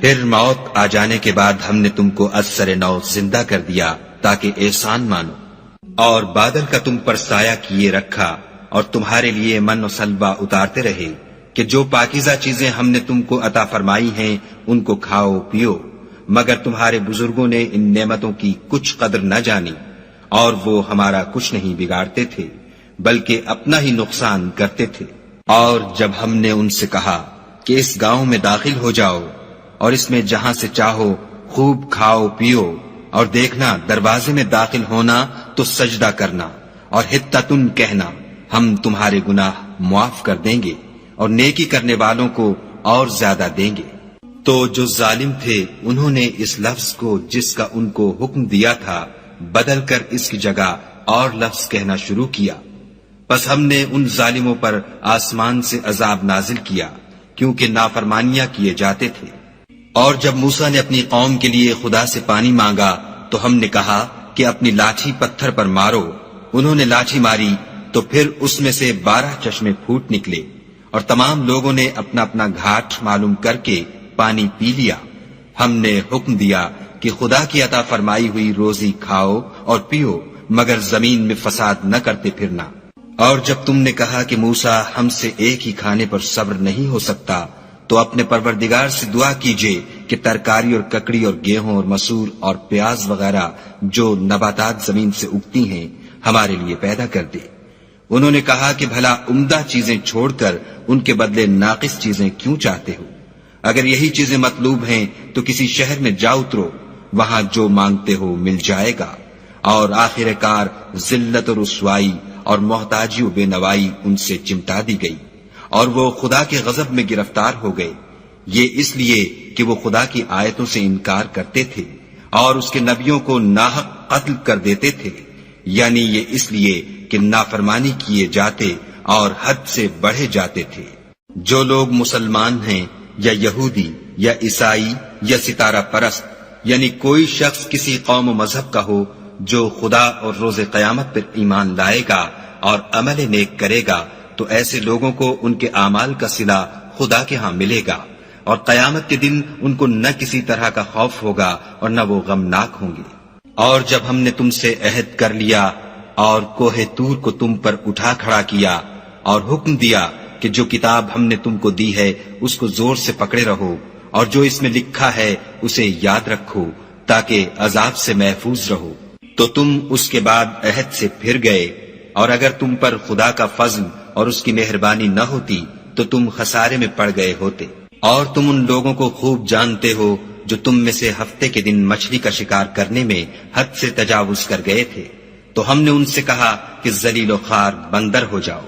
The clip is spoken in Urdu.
پھر موت آ جانے کے بعد ہم نے تم کو ازسر نو زندہ کر دیا تاکہ احسان مانو، اور بادل کا تم پر سایہ کیے رکھا اور تمہارے لیے من و سلوہ اتارتے رہے کہ جو پاکیزہ چیزیں ہم نے تم کو عطا فرمائی ہیں ان کو کھاؤ پیو، مگر تمہارے بزرگوں نے ان نعمتوں کی کچھ قدر نہ جانی، اور وہ ہمارا کچھ نہیں بگاڑتے تھے بلکہ اپنا ہی نقصان کرتے تھے۔ اور جب ہم نے ان سے کہا کہ اس گاؤں میں داخل ہو جاؤ اور اس میں جہاں سے چاہو خوب کھاؤ پیو، اور دیکھنا دروازے میں داخل ہونا تو سجدہ کرنا اور حطۃ کہنا، ہم تمہارے گناہ معاف کر دیں گے اور نیکی کرنے والوں کو اور زیادہ دیں گے۔ تو جو ظالم تھے انہوں نے اس لفظ کو جس کا ان کو حکم دیا تھا بدل کر اس کی جگہ اور لفظ کہنا شروع کیا، پس ہم نے ان ظالموں پر آسمان سے عذاب نازل کیا کیونکہ نافرمانیاں کیے جاتے تھے۔ اور جب موسیٰ نے اپنی قوم کے لیے خدا سے پانی مانگا تو ہم نے کہا کہ اپنی لاٹھی پتھر پر مارو، انہوں نے لاٹھی ماری تو پھر اس میں سے 12 چشمے پھوٹ نکلے، اور تمام لوگوں نے اپنا اپنا گھاٹ معلوم کر کے پانی پی لیا۔ ہم نے حکم دیا کہ خدا کی عطا فرمائی ہوئی روزی کھاؤ اور پیو، مگر زمین میں فساد نہ کرتے پھرنا۔ اور جب تم نے کہا کہ موسیٰ ہم سے ایک ہی کھانے پر صبر نہیں ہو سکتا تو اپنے پروردگار سے دعا کیجئے کہ ترکاری اور ککڑی اور گیہوں اور مسور اور پیاز وغیرہ جو نباتات زمین سے اگتی ہیں ہمارے لیے پیدا کر دے۔ انہوں نے کہا کہ بھلا عمدہ چیزیں چھوڑ کر ان کے بدلے ناقص چیزیں کیوں چاہتے ہو؟ اگر یہی چیزیں مطلوب ہیں تو کسی شہر میں جا اترو، وہاں جو مانگتے ہو مل جائے گا۔ اور آخر کار ذلت و رسوائی اور محتاجی و بے نوائی ان سے چمٹا دی گئی، اور وہ خدا کے غضب میں گرفتار ہو گئے، یہ اس لیے کہ وہ خدا کی آیتوں سے انکار کرتے تھے اور اس کے نبیوں کو ناحق قتل کر دیتے تھے، یعنی یہ اس لیے کہ نافرمانی کیے جاتے اور حد سے بڑھے جاتے تھے۔ جو لوگ مسلمان ہیں یا یہودی یا عیسائی یا ستارہ پرست، یعنی کوئی شخص کسی قوم و مذہب کا ہو، جو خدا اور روز قیامت پر ایمان لائے گا اور عمل نیک کرے گا تو ایسے لوگوں کو ان کے اعمال کا صلہ خدا کے ہاں ملے گا، اور قیامت کے دن ان کو نہ کسی طرح کا خوف ہوگا اور نہ وہ غمناک ہوں گے۔ اور جب ہم نے تم سے عہد کر لیا اور کوہ طور کو تم پر اٹھا کھڑا کیا اور حکم دیا کہ جو کتاب ہم نے تم کو دی ہے اس کو زور سے پکڑے رہو، اور جو اس میں لکھا ہے اسے یاد رکھو تاکہ عذاب سے محفوظ رہو، تو تم اس کے بعد عہد سے پھر گئے، اور اگر تم پر خدا کا فضل اور اس کی مہربانی نہ ہوتی تو تم خسارے میں پڑ گئے ہوتے۔ اور تم ان لوگوں کو خوب جانتے ہو جو تم میں سے ہفتے کے دن مچھلی کا شکار کرنے میں حد سے تجاوز کر گئے تھے، تو ہم نے ان سے کہا کہ ذلیل و خوار بندر ہو جاؤ۔